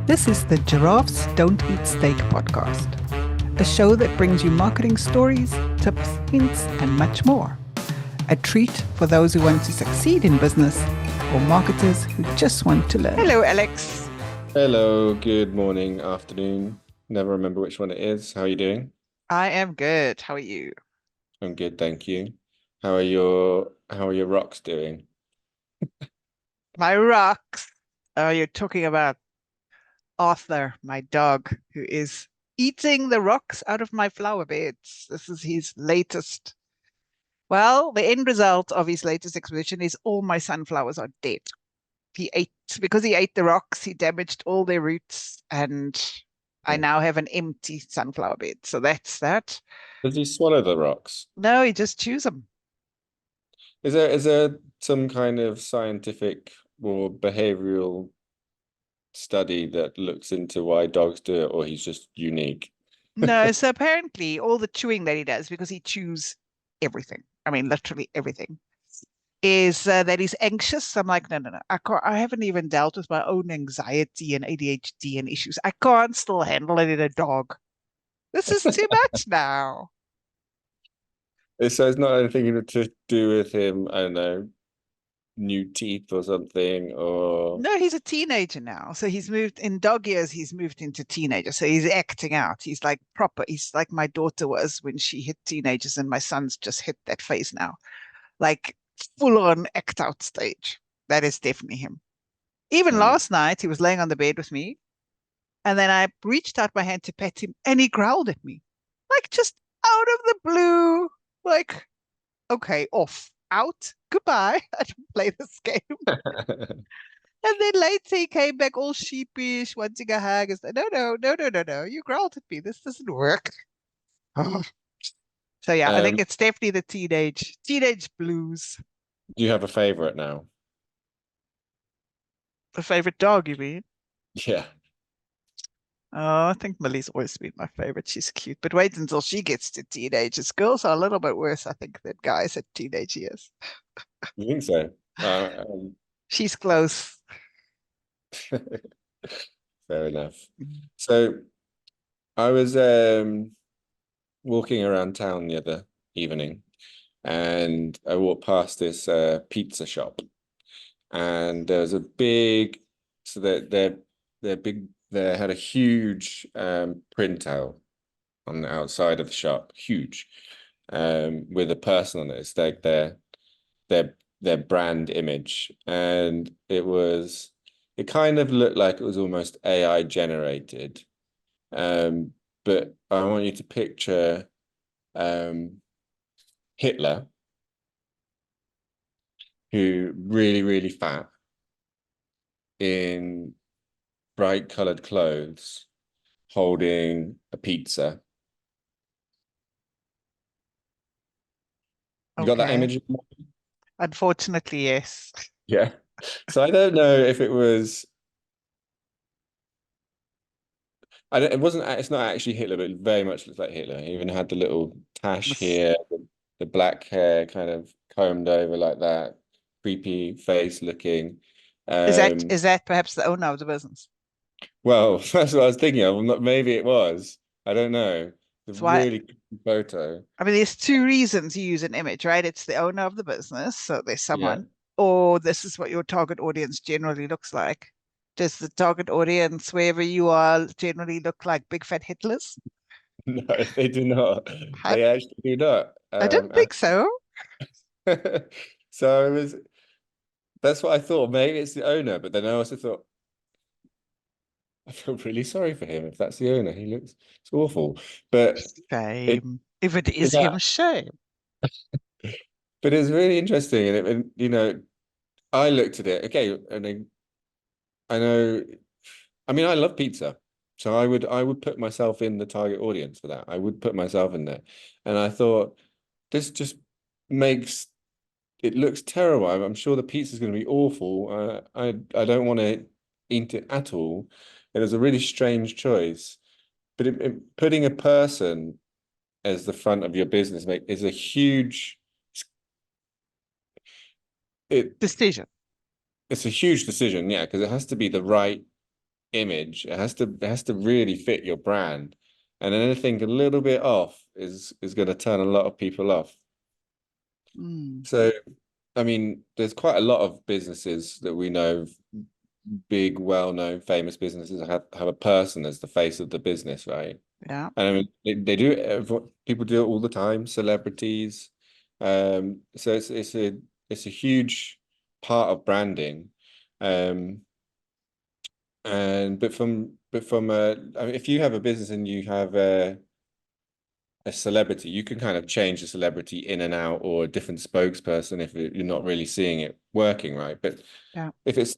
This is the Giraffes Don't Eat Steak podcast, a show that brings you marketing stories, tips, hints, and much more. A treat for those who want to succeed in business or marketers who just want to learn. Hello, Alex. Hello, good morning, afternoon. Never remember which one it is. How are you doing? I am good. How are you? I'm good, thank you. How are your rocks doing? My rocks. Oh, you're talking about Arthur, my dog, who is eating the rocks out of my flower beds. This is his latest. Well, the end result of his latest expedition is all my sunflowers are dead. Because he ate the rocks, he damaged all their roots, and I Oh. now have an empty sunflower bed. So that's that. Does he swallow the rocks? No, he just chews them. Is there some kind of scientific or behavioral study that looks into why dogs do it, or he's just unique? No, so apparently all the chewing that he does, because he chews everything, I mean, literally everything, is that he's anxious. I'm like, no, no, no. I haven't even dealt with my own anxiety and ADHD and issues. I can't still handle it in a dog. This is too much now. So it's not anything to do with him, I don't know, new teeth or something, or No, he's a teenager now. So he's moved in dog years, he's moved into teenager. So he's acting out. He's like proper. He's like my daughter was when she hit teenagers, and my son's just hit that phase now. Like full on act out stage. That is definitely him. Even Mm. last night, he was laying on the bed with me, and then I reached out my hand to pet him, and he growled at me, like just out of the blue. Like, okay, off, out, goodbye. I don't play this game. And then later he came back all sheepish, wanting a hug. I said, no, no, no, no, no, no. You growled at me. This doesn't work. So yeah, I think Um, it's definitely the teenage blues. do you have a favorite now? The favorite dog, you mean? Yeah. Oh, I think Millie's always been my favorite. She's cute. But wait until she gets to teenagers. Girls are a little bit worse, I think, than guys at teenage years. You think so? She's close. Fair enough. So I was walking around town the other evening, and I walked past this pizza shop, and there was a big, so they're big. They had a huge printout on the outside of the shop, huge, with a person on it. It's like their brand image, and it kind of looked like it was almost AI generated. But I want you to picture Hitler, who really fat in bright colored clothes, holding a pizza. You got that Okay. image? Unfortunately, yes. Yeah. So I don't know if it was. It wasn't. It's not actually Hitler, but it very much looks like Hitler. He even had the little tash Mis- here, the black hair kind of combed over like that, creepy face looking. Is that Um, is that perhaps the owner of the business? well, that's what I was thinking of. Maybe it was. I don't know. The That's why really creepy photo. I mean, there's two reasons you use an image, right? It's the owner of the business, so there's Yeah. someone, or this is what your target audience generally looks like. Does the target audience, wherever you are, generally look like big fat Hitlers? No, they do not. I, They actually do not. I didn't think so. So that's what I thought. Maybe it's the owner, but then I also thought I feel really sorry for him if that's the owner. It's awful. But it Shame. If it is yeah, him, shame. but it's really interesting. And I looked at it, okay, and I know, I mean, I love pizza. So I would put myself in the target audience for that. I would put myself in there. And I thought, this just makes it looks terrible. I'm sure the pizza's going to be awful. I don't want to eat it at all. It was a really strange choice. But putting a person as the front of your business is a huge it Decision. it's a huge decision, yeah, because it has to be the right image. It has to really fit your brand. And anything a little bit off is going to turn a lot of people off. Mm, So, I mean, there's quite a lot of businesses that we know, big, well-known, famous businesses have a person as the face of the business, right? yeah. And I mean, they do it, people do it all the time, celebrities. So it's a huge part of branding. Um, and but from I mean, if you have a business and you have a celebrity, you can kind of change the celebrity in and out, or a different spokesperson if you're not really seeing it working, right? But Yeah. if it's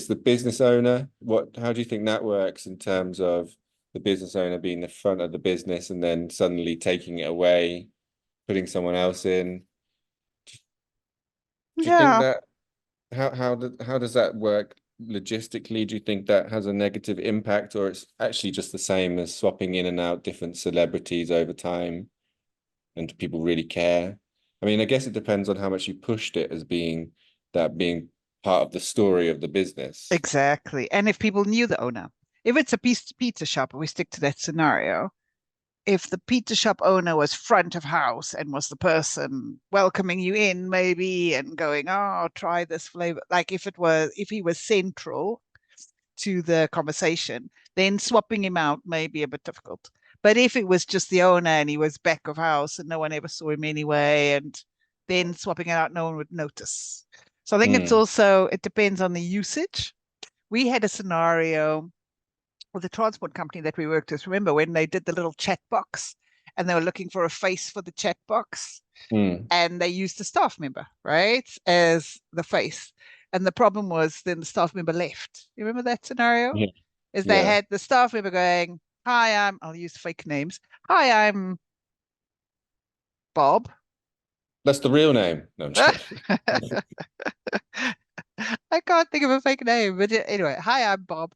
the business owner, how do you think that works in terms of the business owner being the front of the business and then suddenly taking it away, putting someone else in? Do you think Yeah. that how does that work logistically? Do you think that has a negative impact, or it's actually just the same as swapping in and out different celebrities over time? And do people really care? I mean, I guess it depends on how much you pushed it as being part of the story of the business. Exactly. And if people knew the owner, if it's a pizza shop, we stick to that scenario. If the pizza shop owner was front of house and was the person welcoming you in, maybe, and going, "Oh, try this flavor." Like if he was central to the conversation, then swapping him out may be a bit difficult. But if it was just the owner and he was back of house and no one ever saw him anyway, and then swapping it out, no one would notice. So I think Mm, it depends on the usage. We had a scenario with the transport company that we worked with. Remember when they did the little chat box and they were looking for a face for the chat box? mm, And they used the staff member, right, as the face. And the problem was then the staff member left. You remember that scenario? yeah, Is they yeah. had the staff member going, "Hi, I'll use fake names. Hi, I'm Bob." That's the real name. No, I'm joking. I can't think of a fake name, but anyway, "Hi, I'm Bob.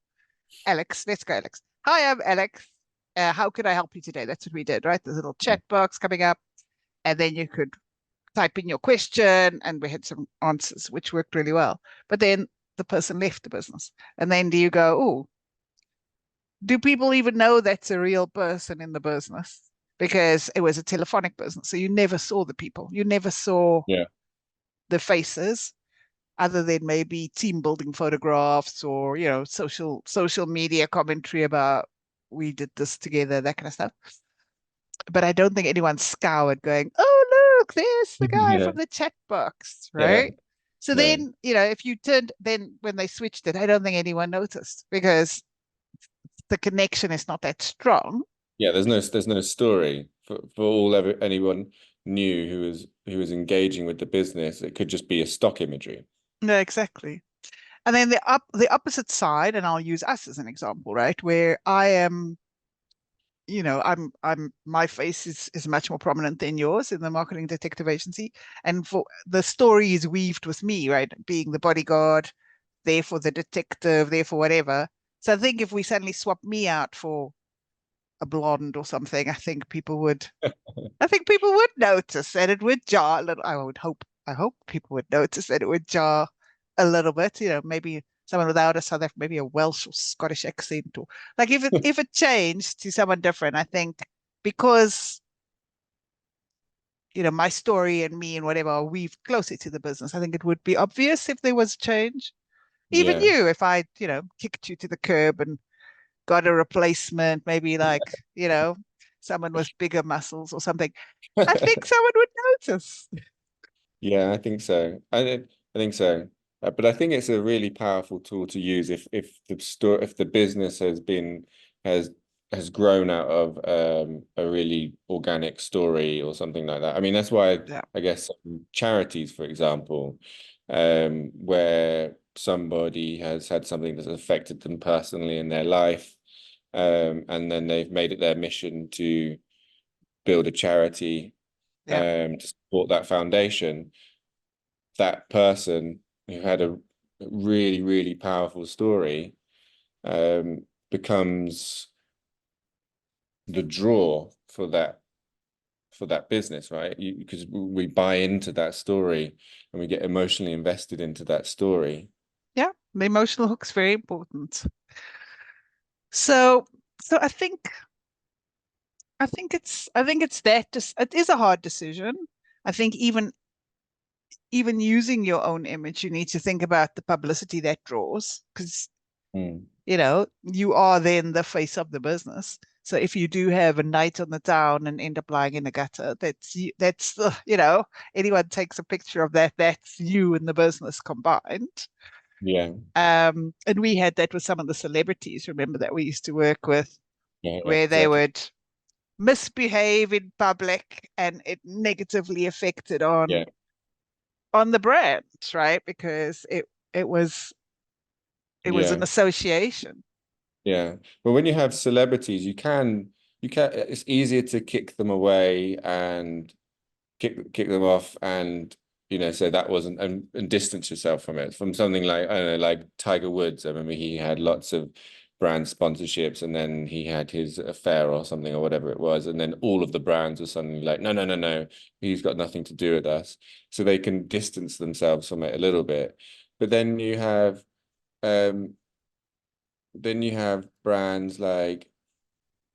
Alex, let's go, Alex. Hi, I'm Alex. How could I help you today?" That's what we did, right? There's a little chat box coming up, and then you could type in your question, and we had some answers, which worked really well. But then the person left the business. And then do you go, "Oh, do people even know that's a real person in the business?" Because it was a telephonic business. So you never saw the people, you never saw Yeah. the faces, other than maybe team building photographs or, social media commentary about we did this together, that kind of stuff. But I don't think anyone scoured going, "Oh, look, there's the guy Yeah. from the chat box," Yeah. right? So No. then, if you turned, then when they switched it, I don't think anyone noticed because the connection is not that strong. Yeah, there's no story for anyone knew who was engaging with the business. It could just be a stock imagery. No, exactly. And then the opposite side, and I'll use us as an example, right? Where I am, I'm my face is much more prominent than yours in the marketing detective agency. And for the story is weaved with me, right? Being the bodyguard, there for the detective, there for whatever. So I think if we suddenly swap me out for a blonde or something, I think people would notice, and it would jar a little. I hope people would notice that it would jar a little bit. Maybe someone without a maybe a Welsh or Scottish accent, or like if it changed to someone different. I think because my story and me and whatever are weaved closer to the business. I think it would be obvious if there was change. Even Yeah. you, if I kicked you to the curb and got a replacement, maybe like someone with bigger muscles or something, I think someone would notice. Yeah, I think so. I think so. But I think it's a really powerful tool to use if the business has has grown out of a really organic story or something like that. I mean, that's why Yeah. I guess charities, for example, where somebody has had something that's affected them personally in their life, and then they've made it their mission to build a charity Yeah. to support that foundation. That person who had a really, really powerful story becomes the draw for that business, right? Because we buy into that story and we get emotionally invested into that story. Yeah. The emotional hook's very important. So so I think it's that just it is a hard decision. I think even using your own image, you need to think about the publicity that draws because Mm. you are then the face of the business. So if you do have a night on the town and end up lying in a gutter, anyone takes a picture of that, that's you and the business combined. Yeah, And we had that with some of the celebrities, remember, that we used to work with, yeah, where they exactly. would misbehave in public and it negatively affected Yeah, on the brand, right? Because it was it was an yeah, association. yeah. But when you have celebrities, you can it's easier to kick them away and kick them off and say that wasn't and distance yourself from it, from something like, I don't know, like Tiger Woods. I remember he had lots of brand sponsorships and then he had his affair or something or whatever it was, and then all of the brands were suddenly like, no, no, no, no, he's got nothing to do with us, so they can distance themselves from it a little bit. But um then you have brands like,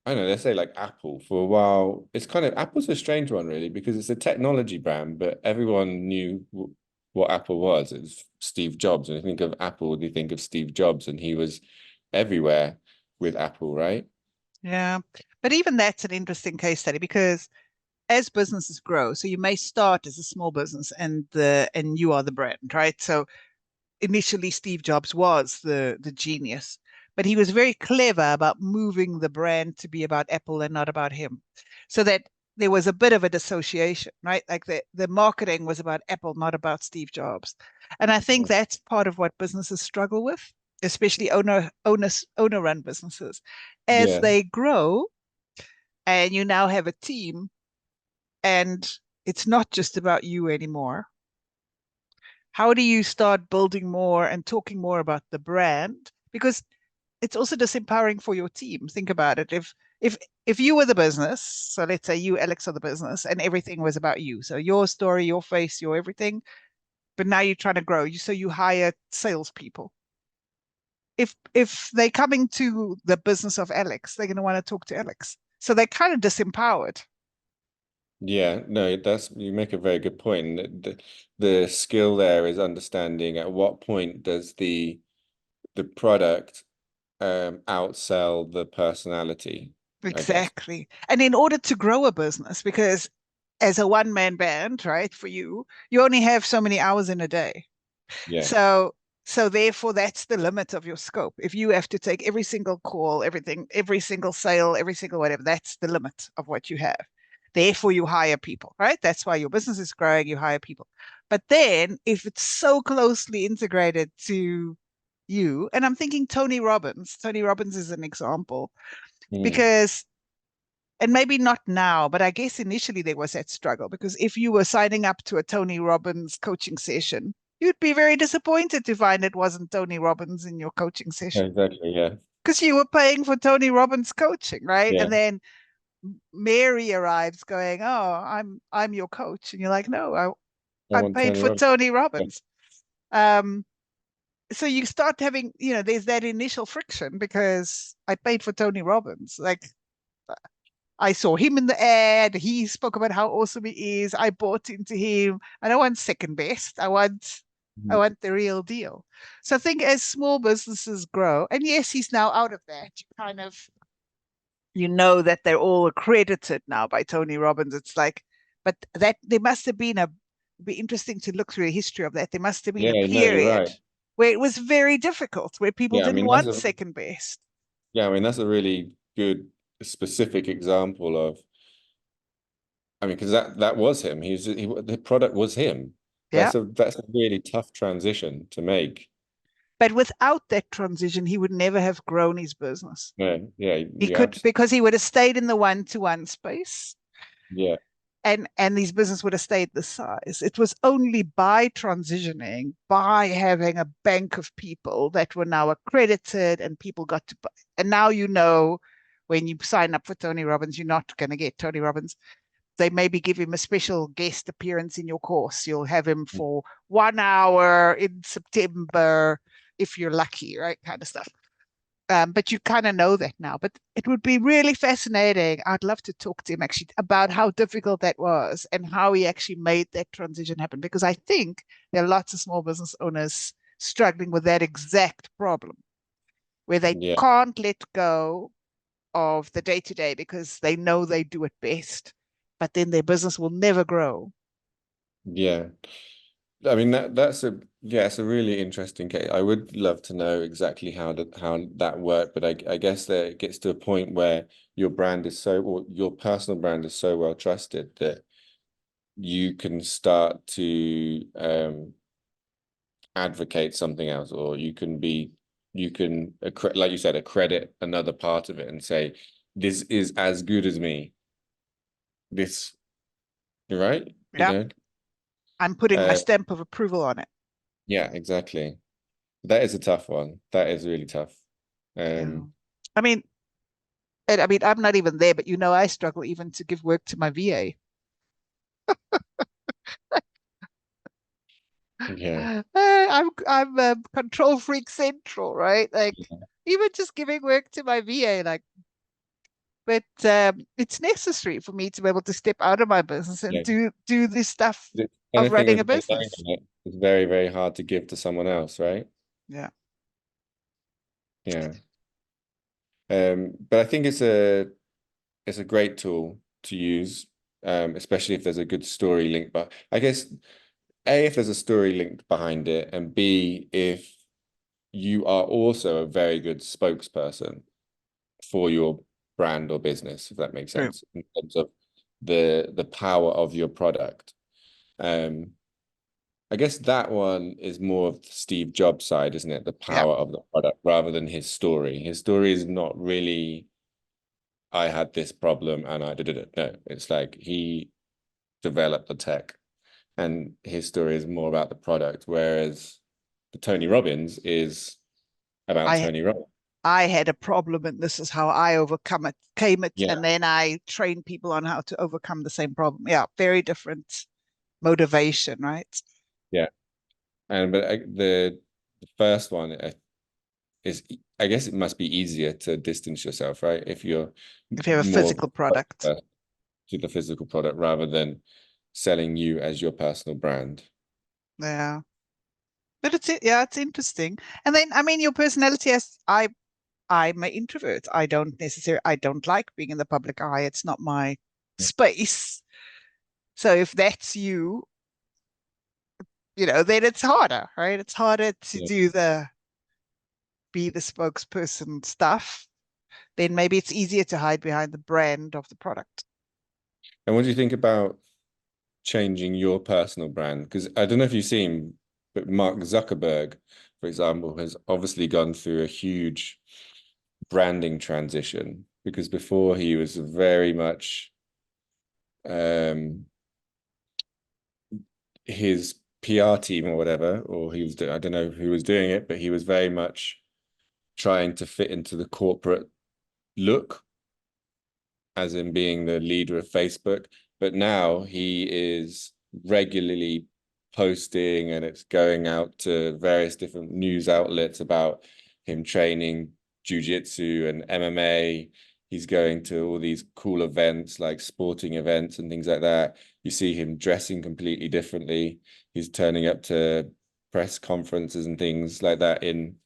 I don't know, let's say like Apple. For a while, it's kind of, Apple's a strange one really, because it's a technology brand, but everyone knew what Apple was. It was Steve Jobs. And you think of Apple, you think of Steve Jobs, and he was everywhere with Apple, right? Yeah. But even that's an interesting case study because as businesses grow, so you may start as a small business and you are the brand, right? So initially Steve Jobs was the genius, but he was very clever about moving the brand to be about Apple and not about him. So that there was a bit of a dissociation, right? Like the marketing was about Apple, not about Steve Jobs. And I think that's part of what businesses struggle with, especially owner run businesses. As Yeah. they grow and you now have a team and it's not just about you anymore. How do you start building more and talking more about the brand? Because it's also disempowering for your team. Think about it. If you were the business, so let's say you, Alex, are the business, and everything was about you. So your story, your face, your everything. But now you're trying to grow. So you hire salespeople. If they're coming to the business of Alex, they're going to want to talk to Alex. So they're kind of disempowered. Yeah, no, that's, you make a very good point. The skill there is understanding at what point does the product outsell the personality, I guess. Exactly. And in order to grow a business, because as a one man band, right, for you, you only have so many hours in a day. Yeah. So so therefore that's the limit of your scope. If you have to take every single call, everything, every single sale, every single whatever, that's the limit of what you have. Therefore you hire people, right? That's why your business is growing, you hire people. But then if it's so closely integrated to you, and I'm thinking Tony Robbins is an example Mm. because and maybe not now, but I guess initially there was that struggle because if you were signing up to a Tony Robbins coaching session, you'd be very disappointed to find it wasn't Tony Robbins in your coaching session Exactly. Yeah. because you were paying for Tony Robbins coaching, right? Yeah. And then Mary arrives going, "Oh, I'm your coach," and you're like, "No, I I want paid Tony for Robbins. Tony Yeah. Robbins." Um, so you start having, there's that initial friction because I paid for Tony Robbins. Like I saw him in the ad. He spoke about how awesome he is. I bought into him. I don't want second best. I Mhm. want the real deal. So I think as small businesses grow, and yes, he's now out of that. You kind of that they're all accredited now by Tony Robbins. It's like, but that there must have been it'd be interesting to look through a history of that. There must have been a Yeah, no, you're period right. where it was very difficult, where people Yeah, I didn't mean that's want a second best. yeah, I mean that's a really good specific example of, I mean, because that was him. The product was him. Yeah. That's a really tough transition to make. But without that transition, he would never have grown his business. Yeah, yeah, He you could absolutely, because he would have stayed in the one-to-one space yeah, and his business would have stayed the size. It was only by transitioning, by having a bank of people that were now accredited and people got to buy. And now when you sign up for Tony Robbins, you're not going to get Tony Robbins. They maybe give him a special guest appearance in your course. You'll have him for 1 hour in September if you're lucky, right? Kind of stuff. But you kind of know that now. But it would be really fascinating. I'd love to talk to him actually about how difficult that was and how he actually made that transition happen. Because I think there are lots of small business owners struggling with that exact problem, where they Yeah, can't let go of the day to day because they know they do it best, but then their business will never grow. yeah. I mean that's a yeah, it's a really interesting case. I would love to know exactly how that worked, but I guess that it gets to a point where your brand is so, or your personal brand is so well trusted that you can start to advocate something else, or you can like you said, accredit another part of it and say this is as good as me. This, right? You Yeah, know? I'm putting my Uh, stamp of approval on it. yeah, exactly. That is a tough one. That is really tough. Yeah. Um, I mean, and I mean, I'm not even there, but I struggle even to give work to my VA. yeah, I'm control freak central, right? Like yeah, even just giving work to my VA, like, but it's necessary for me to be able to step out of my business and yeah. do this stuff of Anything running with a no line business. on it is very, very hard to give to someone else, right? Yeah. Yeah. But I think it's a great tool to use, especially if there's a good story link. But I guess A, if there's a story linked behind it, and B, if you are also a very good spokesperson for your brand or business, if that makes True. sense, in terms of the power of your product. Um, I guess that one is more of the Steve Jobs side, isn't it? The Yeah. power of the product rather than his story. His story is not really, I had this problem and I did it. No, it's like he developed the tech and his story is more about the product, whereas the Tony Robbins is about I Tony Robbins. I had a problem and this is how I overcome it, came it, Yeah, and then I train people on how to overcome the same problem. Yeah, very different motivation, right? yeah. And but the first one is, I guess it must be easier to distance yourself, right? If you're If you have a more physical product. to the physical product rather than selling you as your personal brand. Yeah. But it's interesting. And then I mean your personality as I'm an introvert. I don't like being in the public eye. It's not my space. So if that's you, then it's harder, right? It's harder to Yeah. be the spokesperson stuff. Then maybe it's easier to hide behind the brand of the product. And what do you think about changing your personal brand? Because I don't know if you've seen, but Mark Zuckerberg, for example, has obviously gone through a huge branding transition because before he was very much um his PR team or whatever, or he was I don't know who was doing it, but he was very much trying to fit into the corporate look, as in being the leader of Facebook. But now he is regularly posting and it's going out to various different news outlets about him training jujitsu and MMA. He's going to all these cool events like sporting events and things like that. You see him dressing completely differently. He's turning up to press conferences and things like that in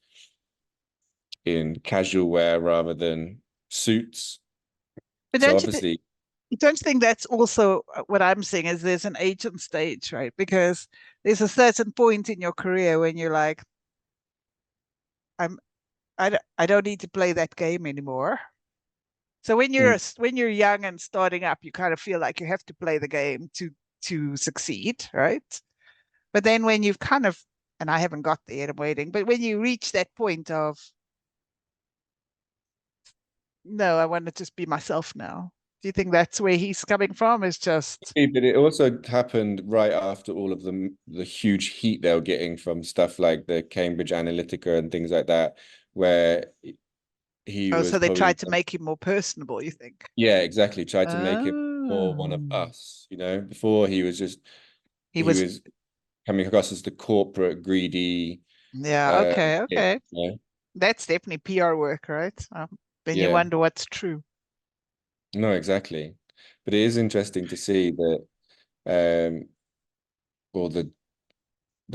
casual wear rather than suits. But So obviously, don't you think that's also what I'm saying is there's an agent stage, right? Because there's a certain point in your career when you're like, I'm I don't need to play that game anymore. So when you're young and starting up, you kind of feel like you have to play the game to succeed, right? But then when you've kind of, and I haven't got there yet, I'm waiting, but when you reach that point of, no, I want to just be myself now. Do you think that's where he's coming from? Is just, but it also happened right after all of the huge heat they were getting from stuff like the Cambridge Analytica and things like that, where he oh, was so they probably, tried to make him more personable, you think? yeah, exactly, tried to make him more one of Oh, us. Before he was just, he he was, was coming across as the corporate greedy yeah, okay, kid, okay. you know? That's definitely PR work, right? Then you Yeah, wonder what's true. no, exactly. But it is interesting to see that, um, or the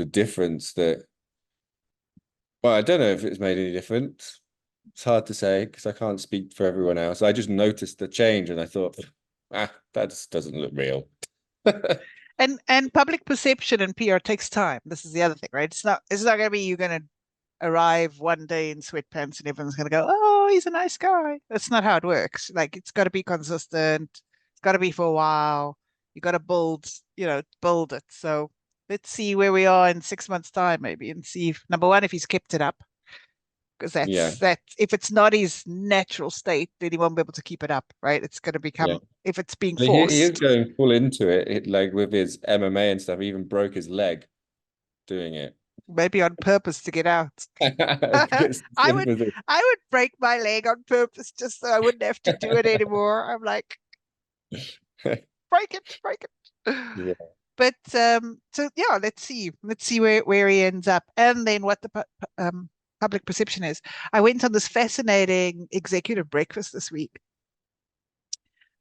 difference that. Well, I don't know if it's made any difference. It's hard to say because I can't speak for everyone else. I just noticed the change and I thought, that just doesn't look real. And public perception and PR takes time. This is the other thing, right? It's not gonna be you're gonna arrive one day in sweatpants and everyone's gonna go, oh, he's a nice guy. That's not how it works. Like it's got to be consistent. It's got to be for a while. You got to build it. So let's see where we are in 6 months' time, maybe, and see if number one, if he's kept it up, because Yeah, that if it's not his natural state, then he won't be able to keep it up, right? It's going to yeah. become if it's being But he is forced, going full into it, like with his MMA and stuff. He even broke his leg doing it. maybe on purpose to get out. It's I in would with it. I would break my leg on purpose just so I wouldn't have to do it anymore. I'm like, break it. Yeah, But so yeah, let's see where he ends up, and then what the public perception is. I went on this fascinating executive breakfast this week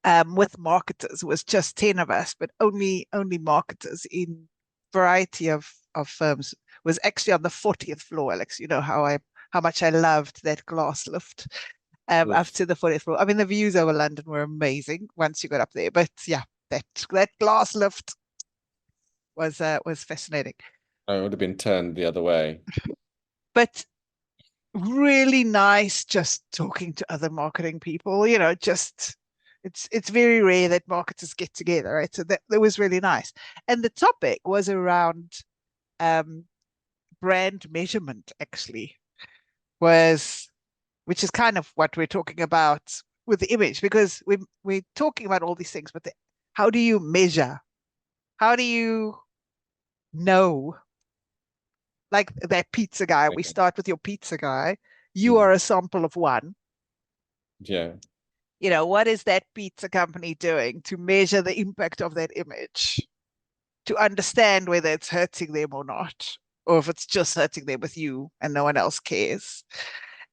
with marketers. It was just 10 of us, but only marketers in variety of firms. It was actually on the 40th floor, Alex. You know how much I loved that glass lift up oof. to the 40th floor. I mean, the views over London were amazing once you got up there. But yeah, that glass lift was fascinating. I would have been turned the other way. But really nice just talking to other marketing people, just it's very rare that marketers get together, right? So that was really nice. And the topic was around um brand measurement, actually, was which is kind of what we're talking about with the image, because we're talking about all these things, but how do you measure? How do you know? Like that pizza guy, we start with your pizza guy. You are Mm. a sample of one. Yeah, What is that pizza company doing to measure the impact of that image, to understand whether it's hurting them or not, or if it's just hurting them with you and no one else cares.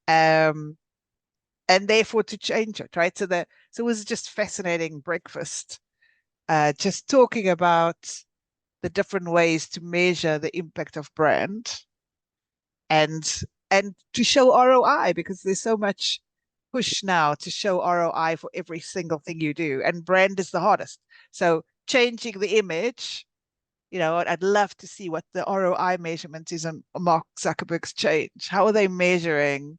Um, and therefore to change it, right? So it was just fascinating breakfast, just talking about the different ways to measure the impact of brand and and to show ROI, because there's so much push now to show ROI for every single thing you do, and brand is the hardest. So changing the image, I'd love to see what the ROI measurement is on Mark Zuckerberg's change. How are they measuring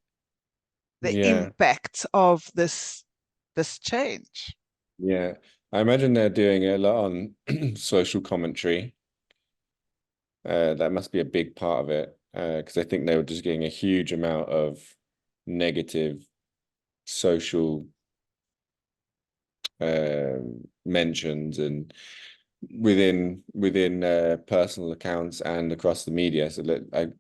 the yeah, impact of this change? yeah. I imagine they're doing a lot on social commentary. That must be a big part of it, because I think they were just getting a huge amount of negative social mentions and within personal accounts and across the media. So that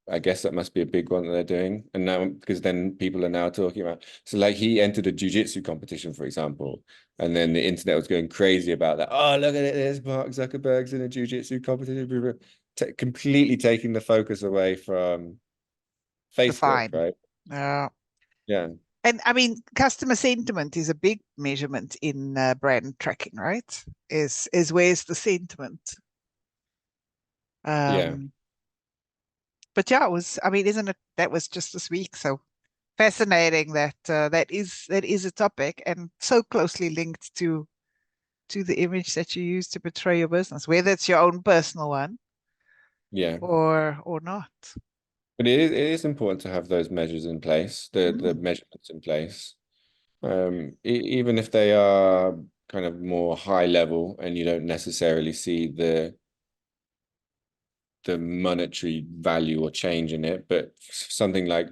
I guess that must be a big one that they're doing. And now, because then people are now talking about, so like he entered a jiu-jitsu competition, for example, and then the internet was going crazy about that. Oh, look at it, there's Mark Zuckerberg's in a jiu-jitsu competition, completely taking the focus away from The Facebook, fine. right? Yeah. Yeah, And I mean, customer sentiment is a big measurement in brand tracking, right? Is where's the sentiment? yeah, Um, but yeah, it was. I mean, isn't it? That was just this week, so fascinating that that is a topic and so closely linked to the image that you use to portray your business, whether it's your own personal one yeah. or not. But it is important to have those measures in place, the Mm, measurements in place. Even if they are kind of more high level and you don't necessarily see the monetary value or change in it, but something like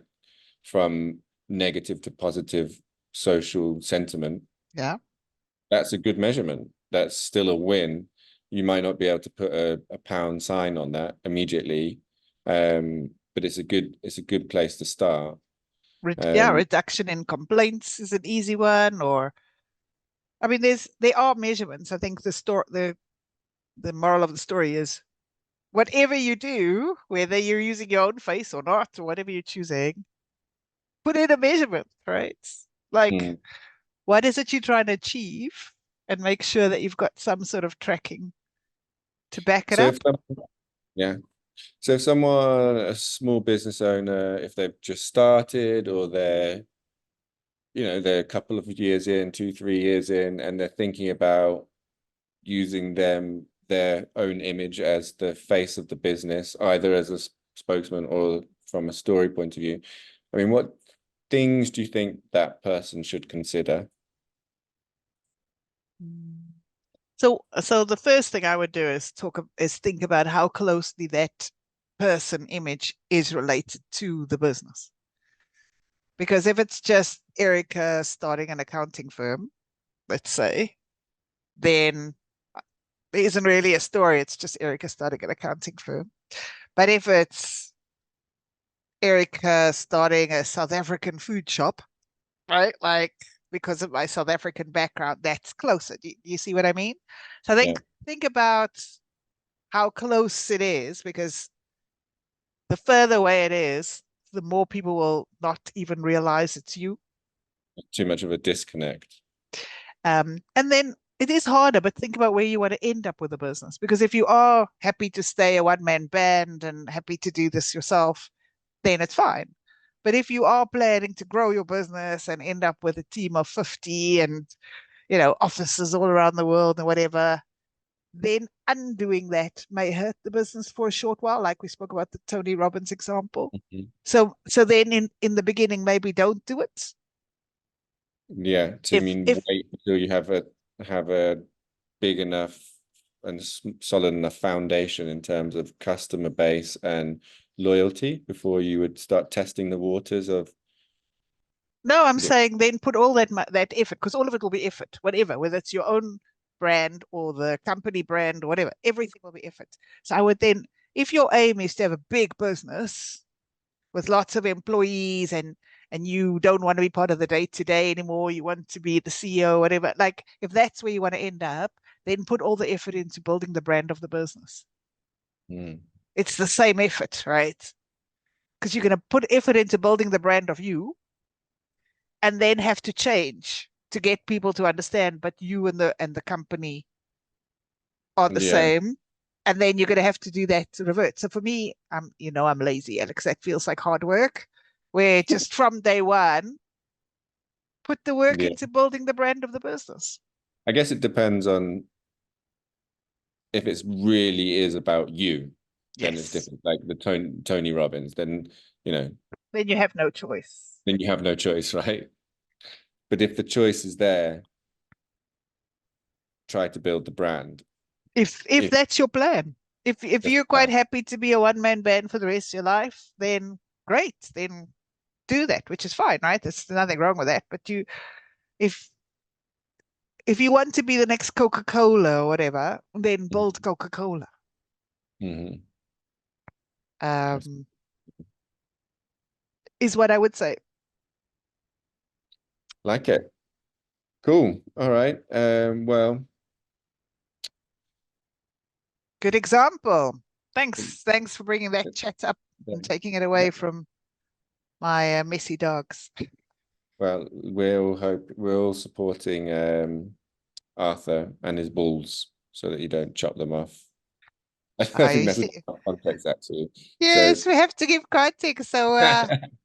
from negative to positive social sentiment, yeah, that's a good measurement. That's still a win. You might not be able to put a pound sign on that immediately, but it's a good place to start. yeah. Um, Reduction in complaints is an easy one, or I mean, there are measurements. I think the moral of the story is whatever you do, whether you're using your own face or not, or whatever you're choosing, put in a measurement, right? Like, Mm. what is it you're trying to achieve? And make sure that you've got some sort of tracking to back it So up. if yeah. So if someone, a small business owner, if they've just started or they're a couple of years in, 2, 3 years in, and they're thinking about using their own image as the face of the business, either as a spokesman or from a story point of view. I mean, what things do you think that person should consider? So the first thing I would do is think about how closely that person image is related to the business. Because if it's just Erica starting an accounting firm, let's say, then there isn't really a story. It's just Erica starting an accounting firm. But if it's Erica starting a South African food shop, right? Like because of my South African background, that's closer. Do you see what I mean? So I Yeah, think about how close it is, because the further away it is, the more people will not even realize it's you. too much of a disconnect. And then it is harder, but think about where you want to end up with a business. Because if you are happy to stay a one-man band and happy to do this yourself, then it's fine. But if you are planning to grow your business and end up with a team of 50 and, offices all around the world and whatever, then undoing that may hurt the business for a short while, like we spoke about the Tony Robbins example. Mhm. So then in the beginning, maybe don't do it. Yeah, to If mean if wait until you have a big enough and solid enough foundation in terms of customer base and loyalty before you would start testing the waters of No, I'm yeah. saying then put all that effort, because all of it will be effort, whatever, whether it's your own brand or the company brand or whatever, everything will be effort. So I would then, if your aim is to have a big business with lots of employees and you don't want to be part of the day to day anymore, you want to be the CEO, whatever, like if that's where you want to end up, then put all the effort into building the brand of the business. Mm. It's the same effort, right? Because you're going to put effort into building the brand of you and then have to change to get people to understand, but you and the company are the Yeah. same. And then you're going to have to do that to revert. So for me, I'm lazy, Alex. That feels like hard work, where just from day one, put the work Yeah. into building the brand of the business. I guess it depends on if it's really is about you, then it's Yes. different. Like the Tony Robbins, then Then you have no choice. then you have no choice, right? But if the choice is there, try to build the brand. If If that's your plan. If that's you're the quite plan. happy to be a one-man band for the rest of your life, then great. Then do that, which is fine, right? There's nothing wrong with that. But if if you want to be the next Coca-Cola or whatever, then build Coca-Cola. Mhm. Um, is what I would say. Like it. Cool. All right. Well, Good example. Thanks for bringing that chat up and taking it yeah. away from my messy dogs. Well, we're all supporting Arthur and his bulls so that you don't chop them off. I think I that's see. a context actually. So Yes, we have to give context. So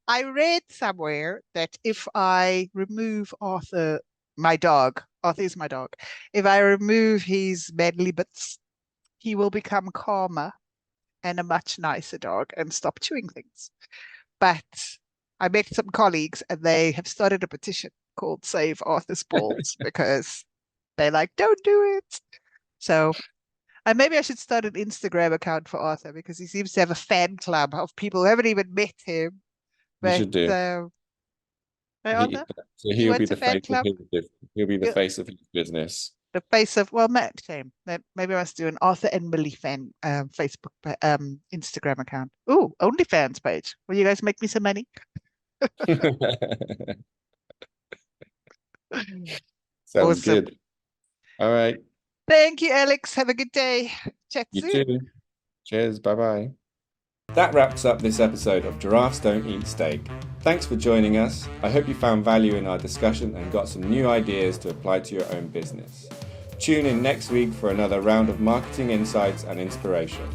I read somewhere that if I remove Arthur, my dog, Arthur is my dog, if I remove his manly bits, he will become calmer and a much nicer dog and stop chewing things. But I met some colleagues and they have started a petition called Save Arthur's Balls because they're like, don't do it. So maybe I should start an Instagram account for Arthur because he seems to have a fan club of people who haven't even met him. you But should do. hey, He Arthur, so do you he'll be want a the fan face of club? he'll be the Yeah, face of his business. the face of, well, Matt, shame. Maybe I must do an Arthur and Millie fan Facebook, Instagram account. Ooh, OnlyFans page. Will you guys make me some money? Sounds Awesome. good. All right. Thank you, Alex. Have a good day. Chat You soon. too. Cheers. Bye bye. That wraps up this episode of Giraffes Don't Eat Steak. Thanks for joining us. I hope you found value in our discussion and got some new ideas to apply to your own business. Tune in next week for another round of marketing insights and inspiration.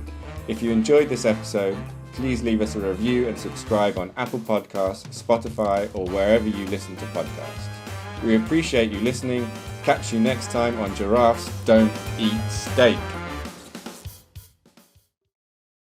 If you enjoyed this episode, please leave us a review and subscribe on Apple Podcasts, Spotify, or wherever you listen to podcasts. We appreciate you listening. Catch you next time on Giraffes Don't Eat Steak.